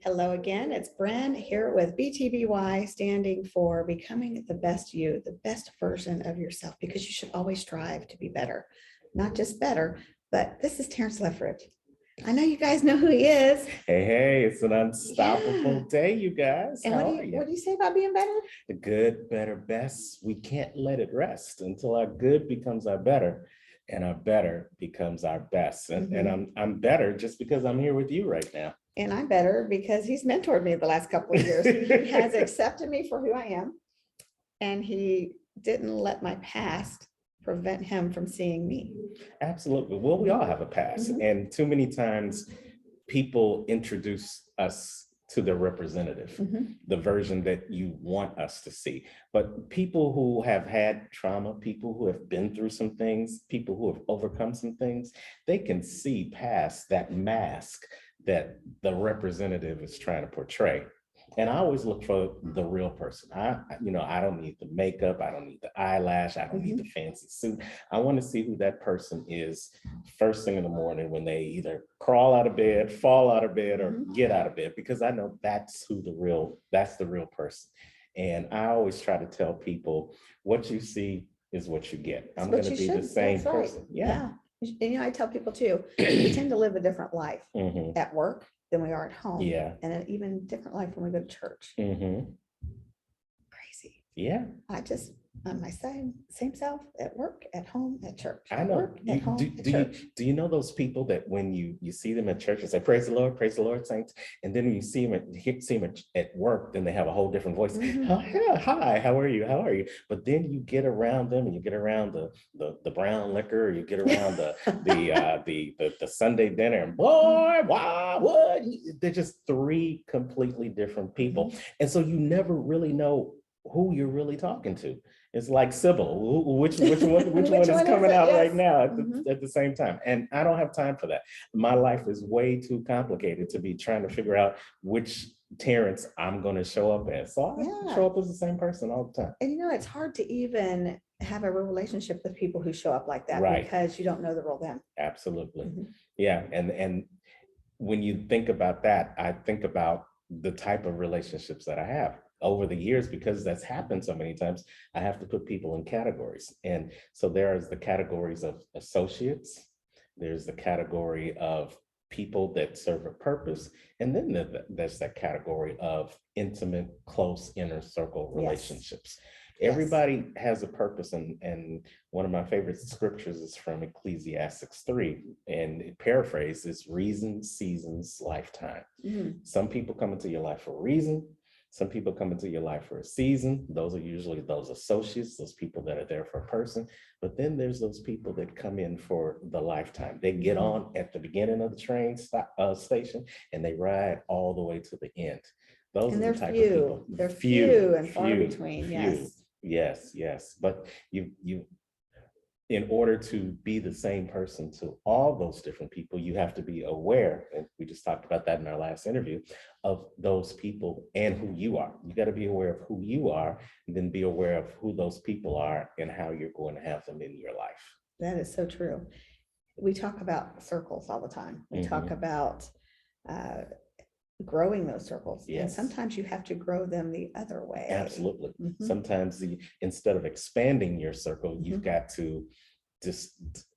Hello again, it's Bren here with BTBY, standing for becoming the best you, the best version of yourself, because you should always strive to be better. Not just better, but this is Terrance Leftridge. I know you guys know who he is. Hey, it's an unstoppable day, you guys. And what do you say about being better? The good, better, best. We can't let it rest until our good becomes our better, and our better becomes our best. And I'm better just because I'm here with you right now. And I'm better because he's mentored me the last couple of years. He has accepted me for who I am, and he didn't let my past prevent him from seeing me. Absolutely. Well, we all have a past, and too many times people introduce us to the representative, the version that you want us to see. But people who have had trauma, people who have been through some things, people who have overcome some things, they can see past that mask that the representative is trying to portray. And I always look for the real person. I don't need the makeup. I don't need the eyelash. I don't need the fancy suit. I want to see who that person is first thing in the morning when they either crawl out of bed, fall out of bed, or get out of bed, because I know that's the real person. And I always try to tell people, what you see is what you get. I'm going to be the same person. Yeah. And I tell people too, we tend to live a different life at work than we are at home. Yeah. And an even different life when we go to church. Crazy. Yeah. I'm my same self at work, at home, at church. I know. Do you know those people that when you see them at church and say, praise the Lord, saints, and then when you see them at work, then they have a whole different voice. Oh, yeah, hi, how are you? But then you get around them and you get around the brown liquor, or you get around the Sunday dinner, and boy, wow, what? They're just three completely different people. And so you never really know who you're really talking to. It's like Sybil, which one is coming out right now at the same time? And I don't have time for that. My life is way too complicated to be trying to figure out which Terrance I'm going to show up as. So I show up as the same person all the time. And it's hard to even have a real relationship with people who show up like that, because you don't know the real them. Absolutely. Yeah. And when you think about that, I think about the type of relationships that I have over the years, because that's happened so many times. I have to put people in categories. And so there's the categories of associates, there's the category of people that serve a purpose, and then there's that category of intimate, close inner circle relationships. Everybody has a purpose, and one of my favorite scriptures is from Ecclesiastes 3, and it paraphrases reason, seasons, lifetime. Some people come into your life for a reason. Some people come into your life for a season. Those are usually those associates, those people that are there for a person. But then there's those people that come in for the lifetime. They get on at the beginning of the train station, and they ride all the way to the end. Those are the type of people. They're few and far between. Yes. But you in order to be the same person to all those different people, you have to be aware, and we just talked about that in our last interview, of those people and who you are. You got to be aware of who you are, and then be aware of who those people are and how you're going to have them in your life. That is so true. We talk about circles all the time. We talk about growing those circles. And sometimes you have to grow them the other way. Absolutely. Sometimes instead of expanding your circle, you've got to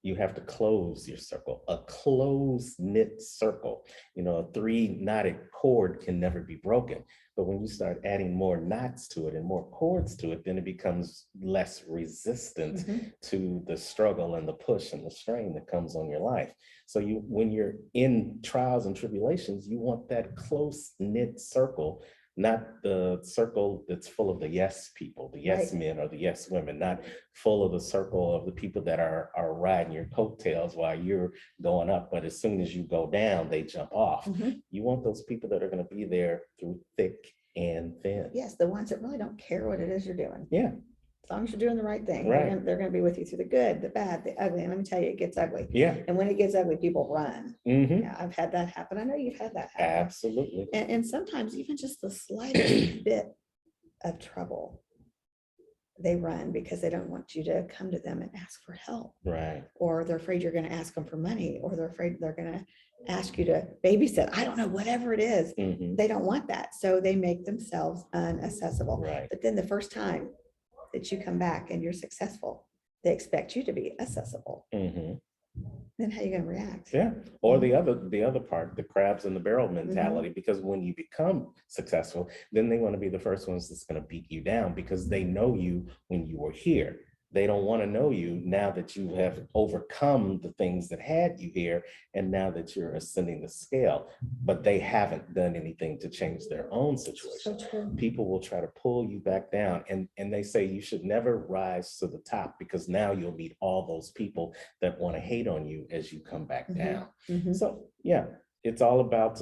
you have to close your circle. A close knit circle, a three-knotted cord can never be broken. But when you start adding more knots to it and more cords to it, then it becomes less resistant to the struggle and the push and the strain that comes on your life. So when you're in trials and tribulations, you want that close knit circle, not the circle that's full of the yes people, the yes men or the yes women, not full of the circle of the people that are riding your coattails while you're going up, but as soon as you go down, they jump off. You want those people that are going to be there through thick and thin. Yes, the ones that really don't care what it is you're doing. Yeah. As long as you're doing the right thing, they're going to be with you through the good, the bad, the ugly. And let me tell you, it gets ugly. Yeah. And when it gets ugly, people run. Yeah, I've had that happen. I know you've had that happen. Absolutely. And sometimes even just the slightest bit of trouble, they run because they don't want you to come to them and ask for help. Right. Or they're afraid you're going to ask them for money, or they're afraid they're going to ask you to babysit. I don't know, whatever it is. Mhm. They don't want that. So they make themselves unaccessible. Right. But then the first time that you come back and you're successful, they expect you to be accessible. Mhm. Then how are you going to react? Yeah. Or the other part, the crabs in the barrel Mm-hmm. mentality, because when you become successful, then they want to be the first ones that's going to beat you down because they know you when you were here. They don't want to know you now that you have overcome the things that had you here and now that you're ascending the scale, but they haven't done anything to change their own So situation. true. People will try to pull you back down, and they say you should never rise to the top because now you'll meet all those people that want to hate on you as you come back Mhm. down. Mhm. So yeah, it's all about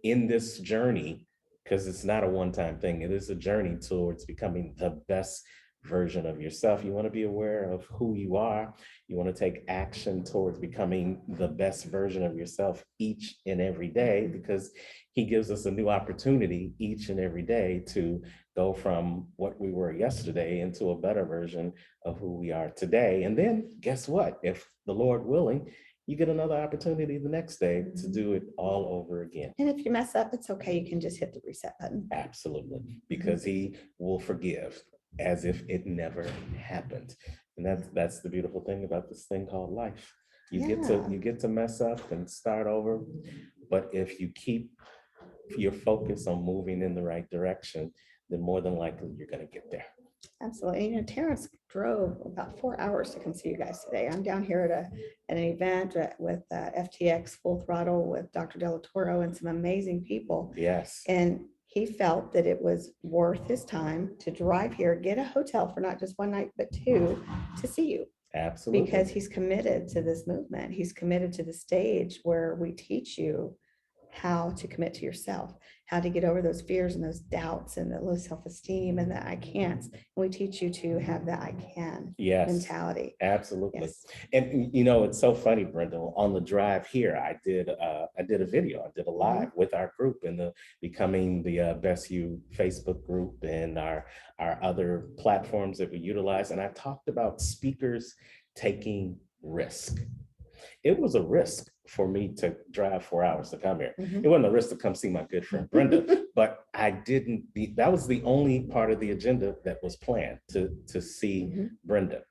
in this journey, because it's not a one-time thing. It is a journey towards becoming the best version of yourself. You want to be aware of who you are. You want to take action towards becoming the best version of yourself each and every day, because he gives us a new opportunity each and every day to go from what we were yesterday into a better version of who we are today. And then guess what? If the Lord willing, you get another opportunity the next day to do it all over again. And if you mess up, it's okay. You can just hit the reset button. Absolutely, because he will forgive as if it never happened. And that's the beautiful thing about this thing called life. You get to mess up and start over, but if you keep your focus on moving in the right direction, then more than likely you're going to get there. Absolutely. You know, Terrance drove about 4 hours to come see you guys today. I'm down here at an event with FTX Full Throttle with Dr. Del Toro and some amazing people. Yes. And he felt that it was worth his time to drive here, get a hotel for not just one night, but two, to see you. Absolutely. Because he's committed to this movement. He's committed to the stage where we teach you how to commit to yourself, how to get over those fears and those doubts and the low self-esteem and the I can'ts. And we teach you to have that I can mentality. Absolutely. Yes. And it's so funny, Brenda. On the drive here, I did a video. I did a live with our group in the Becoming the Best You Facebook group and our other platforms that we utilize. And I talked about speakers taking risk. It was a risk for me to drive 4 hours to come here. It wasn't a risk to come see my good friend Brenda, but that was the only part of the agenda that was planned to see Brenda.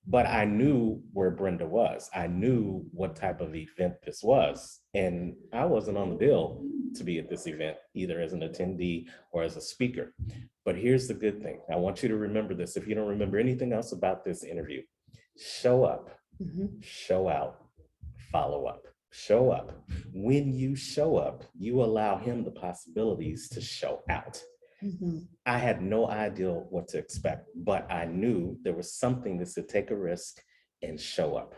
But I knew where Brenda was. I knew what type of event this was. And I wasn't on the bill to be at this event, either as an attendee or as a speaker. But here's the good thing. I want you to remember this. If you don't remember anything else about this interview, show up, show out, follow up, show up. When you show up, you allow him the possibilities to show out. I had no idea what to expect, but I knew there was something that said take a risk and show up.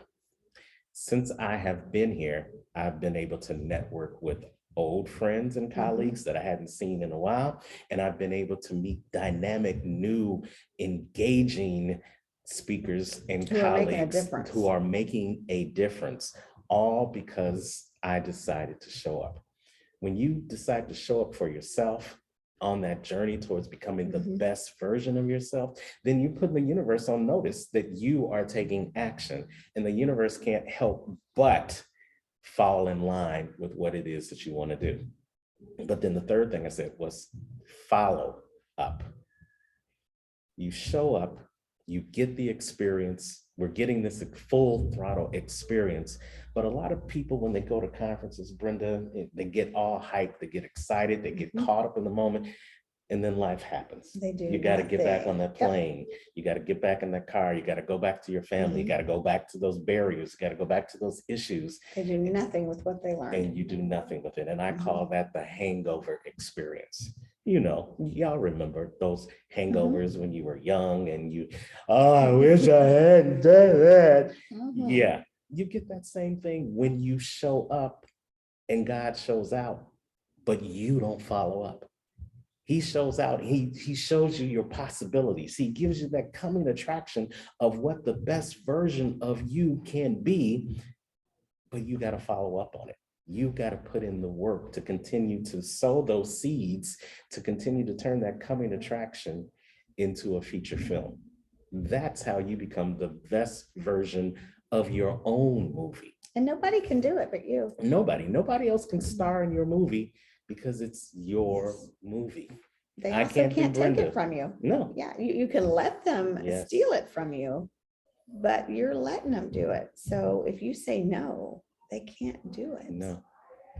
Since I have been here, I've been able to network with old friends and colleagues that I hadn't seen in a while, and I've been able to meet dynamic, new, engaging speakers and colleagues who are making a difference, all because I decided to show up. When you decide to show up for yourself on that journey towards becoming the best version of yourself, then you put the universe on notice that you are taking action, and the universe can't help but fall in line with what it is that you want to do. But then the third thing I said was follow up. You show up, you get the experience. We're getting this full throttle experience. But a lot of people, when they go to conferences, Brenda, they get all hyped, they get excited, they get caught up in the moment, and then life happens. They do. You got to get back on that plane. You got to get back in that car. You got to go back to your family. You got to go back to those barriers. You got to go back to those issues. They do nothing with what they learned. And you do nothing with it. And I call that the hangover experience. Y'all remember those hangovers when you were young and I wish I hadn't done that. Yeah, you get that same thing when you show up and God shows out, but you don't follow up. He shows out, he shows you your possibilities. He gives you that coming attraction of what the best version of you can be, but you got to follow up on it. You got to put in the work to continue to sow those seeds, to continue to turn that coming attraction into a feature film. That's how you become the best version of your own movie. And nobody can do it but you. Nobody else can star in your movie because it's your Yes. movie. They I also can't can't do take Brenda. it from you. No. Yeah, you can let them Yes. steal it from you, but you're letting them do it. So if you say no, they can't do it. No.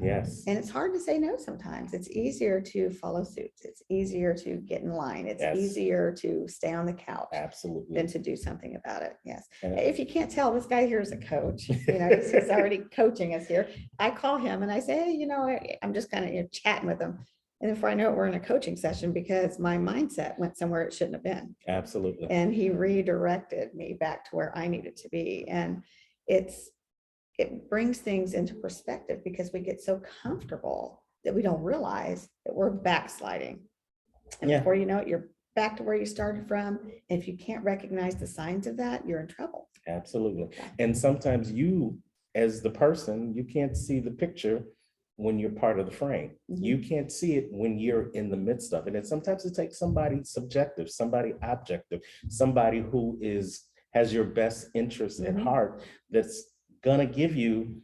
Yes. And it's hard to say no sometimes. It's easier to follow suit. It's easier to get in line. It's Yes. easier to stay on the couch Absolutely. than to do something about it. Yes. Yeah. If you can't tell, this guy here is a coach. You know, he's already coaching us here. I call him and I say, hey, you know, I'm just kind of chatting with him. And before I know it, we're in a coaching session because my mindset went somewhere it shouldn't have been. Absolutely. And he redirected me back to where I needed to be. And it brings things into perspective because we get so comfortable that we don't realize that we're backsliding. And Yeah. before you know it, you're back to where you started from. And if you can't recognize the signs of that, you're in trouble. Absolutely. And sometimes you, as the person, you can't see the picture when you're part of the frame. Mhm. You can't see it when you're in the midst of it. And sometimes it takes somebody subjective, somebody objective, somebody who has your best interest at Mhm. heart that's gonna give you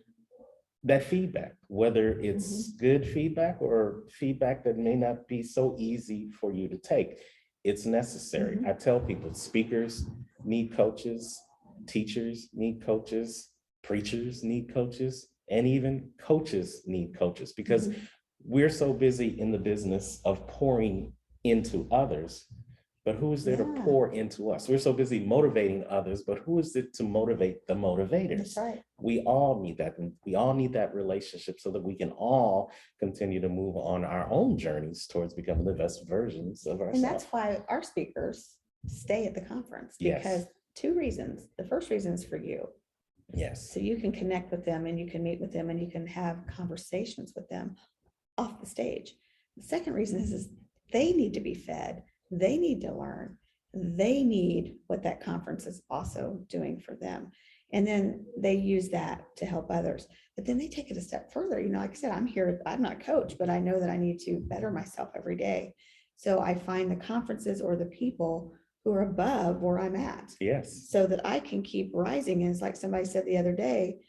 that feedback, whether it's good feedback or feedback that may not be so easy for you to take. It's necessary. Mhm. I tell people, speakers need coaches, teachers need coaches, preachers need coaches, and even coaches need coaches because Mhm. we're so busy in the business of pouring into others. But who is there to Yeah. pour into us? We're so busy motivating others, but who is it to motivate the motivators? That's right. We all need that. And we all need that relationship so that we can all continue to move on our own journeys towards becoming the best versions of ourselves. And that's why our speakers stay at the conference Yes. because two reasons. The first reason is for you. Yes. So you can connect with them and you can meet with them and you can have conversations with them off the stage. The second reason is they need to be fed. They need to learn. They need what that conference is also doing for them. And then they use that to help others. But then they take it a step further. You know, like I said, I'm here, I'm not a coach, but I know that I need to better myself every day. So I find the conferences or the people who are above where I'm at Yes. so that I can keep rising. And it's like somebody said the other day,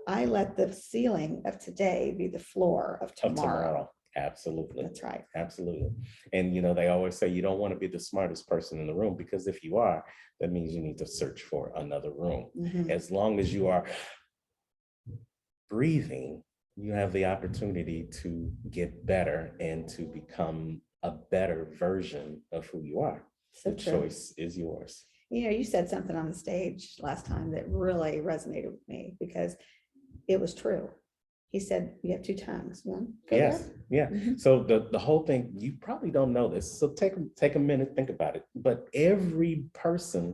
I let the ceiling of today be the floor of tomorrow. Absolutely. That's right. Absolutely. And they always say you don't want to be the smartest person in the room because if you are, that means you need to search for another room. Mhm. As long as you are breathing, you have the opportunity to get better and to become a better version of who you are. So the true. choice is yours. You know, you said something on the stage last time that really resonated with me because it was true. He said, you have two tongues. One, go Yes. there. Yeah. Mhm. So the whole thing, you probably don't know this. So take a minute, think about it. But every person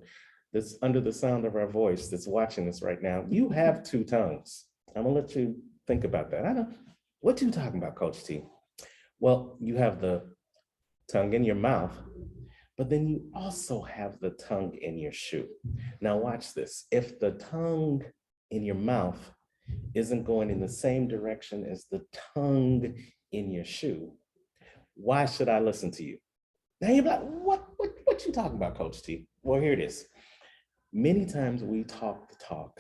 that's under the sound of our voice that's watching this right now, you have two tongues. I'm gonna let you think about that. I know what you talking about, Coach T. Well, you have the tongue in your mouth, but then you also have the tongue in your shoe. Now watch this. If the tongue in your mouth isn't going in the same direction as the tongue in your shoe, why should I listen to you? Now you're like, what you talking about, Coach T? Well, here it is. Many times we talk the talk,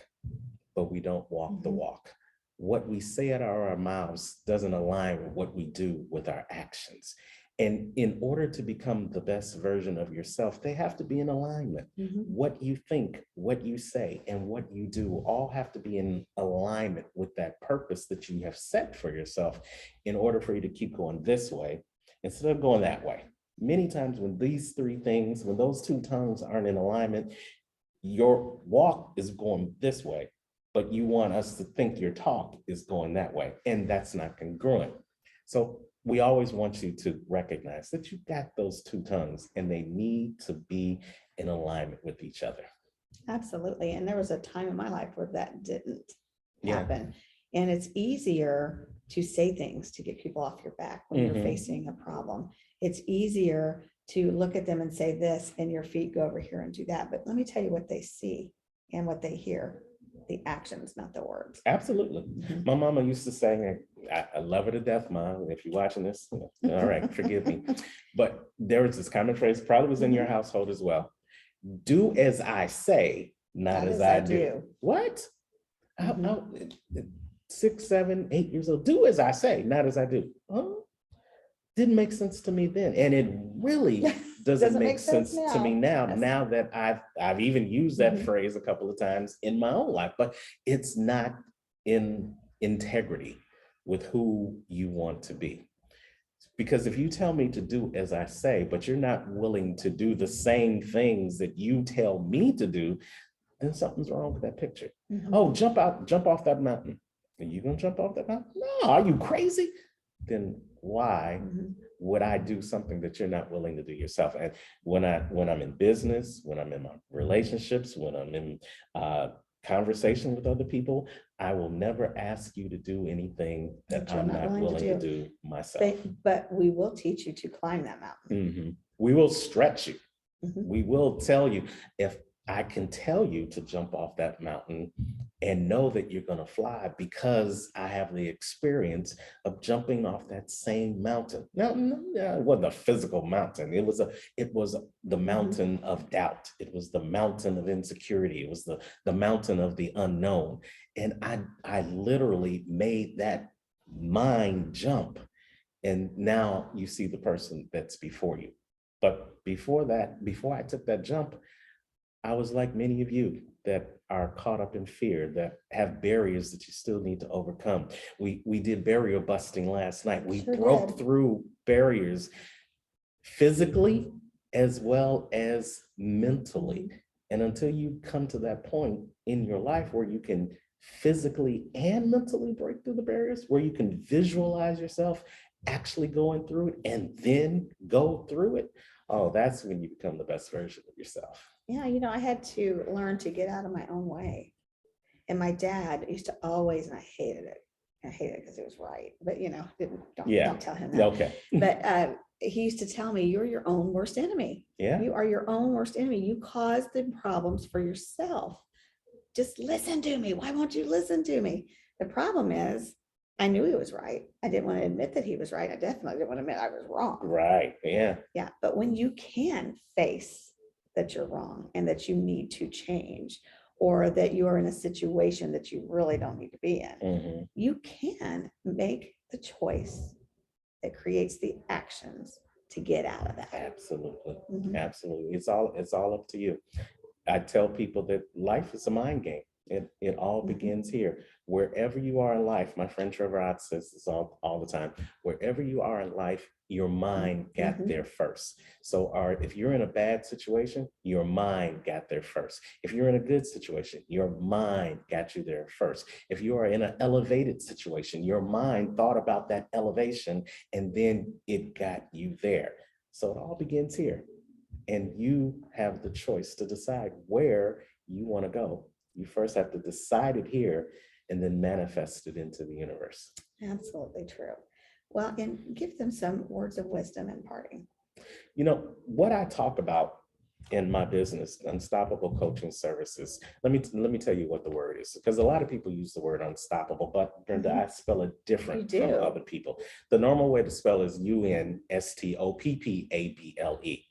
but we don't walk the walk. What we say out of our mouths doesn't align with what we do with our actions. And in order to become the best version of yourself, they have to be in alignment. Mhm. What you think, what you say, and what you do all have to be in alignment with that purpose that you have set for yourself in order for you to keep going this way instead of going that way. Many times when these three things, when those two tongues aren't in alignment, your walk is going this way, but you want us to think your talk is going that way, and that's not congruent. So we always want you to recognize that you got those two tongues and they need to be in alignment with each other. Absolutely. And there was a time in my life where that didn't Yeah. happen. And it's easier to say things to get people off your back when you're facing a problem. It's easier to look at them and say this, and your feet go over here and do that. But let me tell you what they see and what they hear, the actions, not the words. Absolutely. Mhm. My mama used to say, I love her to death, Mom. If you're watching this, all right, forgive me. But there was this common phrase, probably was in your household as well. Do as I say, not Not as as I I do. do. What? Mhm. I- 6, 7, 8 years old. Do as I say, not as I do. Huh? Didn't make sense to me then, and it really doesn't Doesn't make make sense sense to me now. now. Yes. Now that I've even used that Mhm. phrase a couple of times in my own life, but it's not in integrity with who you want to be. Because if you tell me to do as I say, but you're not willing to do the same things that you tell me to do, then something's wrong with that picture. Mhm. Oh, jump off that mountain. Are you gonna jump off that mountain? No, are you crazy? Then why Mhm. would I do something that you're not willing to do yourself? And when I'm in business, when I'm in my relationships, when I'm in conversation with other people, I will never ask you to do anything that That you're I'm not not willing to willing to do. do myself. But we will teach you to climb that mountain. Mhm. We will stretch you. Mhm. We will tell you, if I can tell you to jump off that mountain and know that you're going to fly because I have the experience of jumping off that same mountain. Now, it wasn't a physical mountain. It was the mountain of doubt. It was the mountain of insecurity. It was the mountain of the unknown. And I literally made that mind jump. And now you see the person that's before you. But before that, before I took that jump, I was like many of you that are caught up in fear, that have barriers that you still need to overcome. We did barrier busting last night. We Sure broke did. through barriers physically as well as mentally. And until you come to that point in your life where you can physically and mentally break through the barriers, where you can visualize yourself actually going through it and then go through it, oh, that's when you become the best version of yourself. Yeah, I had to learn to get out of my own way. And my dad used to always, and I hated it. I hated it because it was right. But Yeah. don't tell him that. Okay. But he used to tell me, you're your own worst enemy. Yeah. You are your own worst enemy. You cause the problems for yourself. Just listen to me. Why won't you listen to me? The problem is, I knew he was right. I didn't want to admit that he was right. I definitely didn't want to admit I was wrong. Right. Yeah. Yeah. But when you can face that you're wrong and that you need to change, or that you are in a situation that you really don't need to be in, Mhm. you can make the choice that creates the actions to get out of that. Absolutely. Mhm. Absolutely. It's all up to you. I tell people that life is a mind game. It all Mhm. begins here. Wherever you are in life, my friend Trevor Ott says this all the time. Wherever you are in life, your mind got Mhm. there first. So if you're in a bad situation, your mind got there first. If you're in a good situation, your mind got you there first. If you are in an elevated situation, your mind thought about that elevation and then it got you there. So it all begins here. And you have the choice to decide where you want to go. You first have to decide it here and then manifest it into the universe. Absolutely true. Well, and give them some words of wisdom in parting. What I talk about in my business, Unstoppable Coaching Services, let me tell you what the word is, because a lot of people use the word unstoppable, but Brenda, I spell it different from other people. The normal way to spell is UNSTOPPABLE.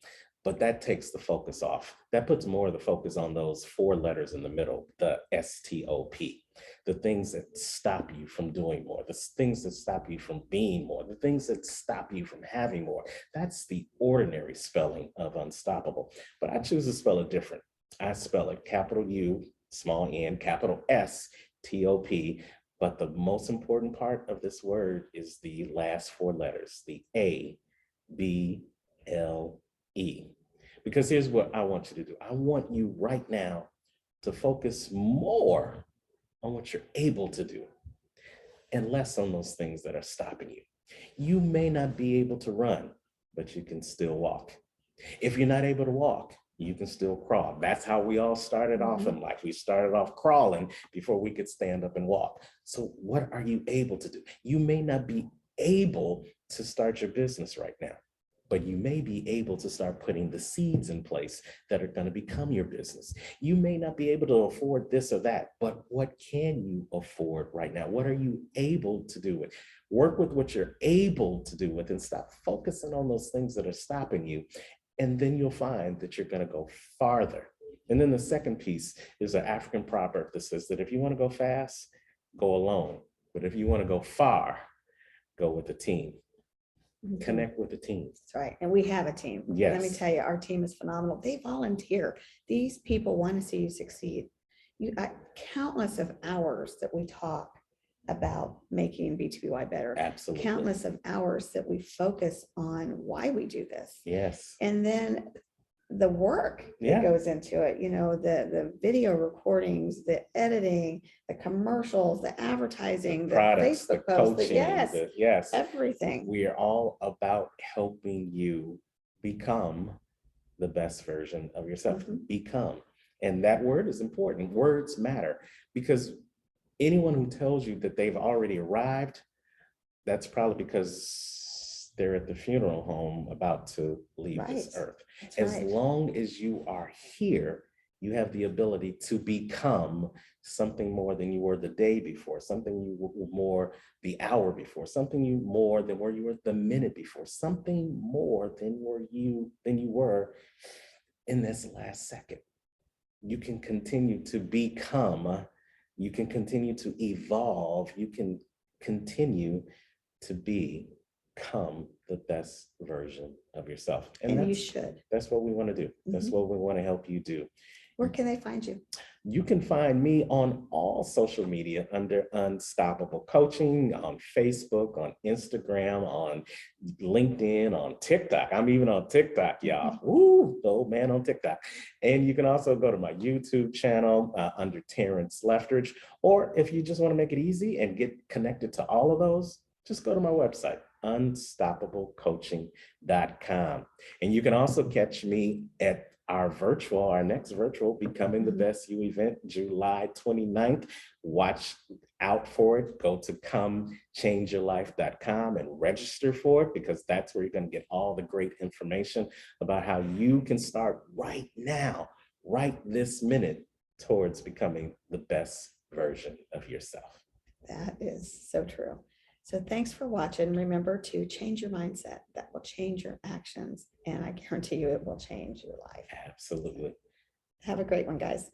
But that takes the focus off. That puts more of the focus on those 4 letters in the middle, the STOP, the things that stop you from doing more, the things that stop you from being more, the things that stop you from having more. That's the ordinary spelling of unstoppable. But I choose to spell it different. I spell it capital U, small n, capital S, TOP. But the most important part of this word is the last 4 letters, the ABLE. Because here's what I want you to do. I want you right now to focus more on what you're able to do and less on those things that are stopping you. You may not be able to run, but you can still walk. If you're not able to walk, you can still crawl. That's how we all started off in life. We started off crawling before we could stand up and walk. So what are you able to do? You may not be able to start your business right now, but you may be able to start putting the seeds in place that are going to become your business. You may not be able to afford this or that, but what can you afford right now? What are you able to do with? Work with what you're able to do with and stop focusing on those things that are stopping you. And then you'll find that you're going to go farther And then the second piece is an African proverb that says that if you want to go fast, go alone. But if you want to go far, go with a team. Mhm. Connect with the team. That's right. And we have a team. Let me Yes. tell you, our team is phenomenal. They volunteer. These people want to see you succeed. Countless of hours that we talk about making B2BY better. Absolutely. Countless of hours that we focus on why we do this. Yes. And then the work Yeah. that goes into it, the video recordings, the editing, the commercials, the advertising, the Products, the Facebook posts, coaching, yes, yes. everything. We are all about helping you become the best version of yourself. Become. And that word is important. Words matter, because anyone who tells you that they've already arrived, that's probably because they're at the funeral home about to leave this Right. earth. That's As right. long as you are here, you have the ability to become something more than you were the day before, something you were more the hour before, something you more than where you were the minute before, something more than you were in this last second. You can continue to become, you can continue to evolve, you can continue to become the best version of yourself. And you should. That's what we want to do. That's what we want to help you do. Where can they find you? You can find me on all social media under Unstoppable Coaching, on Facebook, on Instagram, on LinkedIn, on TikTok. I'm even on TikTok, y'all. Woo, the old man on TikTok. And you can also go to my YouTube channel under Terrance Leftridge. Or if you just want to make it easy and get connected to all of those, just go to my website, unstoppablecoaching.com. And you can also catch me at our next virtual Becoming the Best You event, July 29th. Watch out for it. Go to comechangeyourlife.com and register for it, because that's where you're going to get all the great information about how you can start right now, right this minute, towards becoming the best version of yourself. That is so true. So thanks for watching. Remember to change your mindset. That will change your actions. And I guarantee you it will change your life. Absolutely. Have a great one, guys.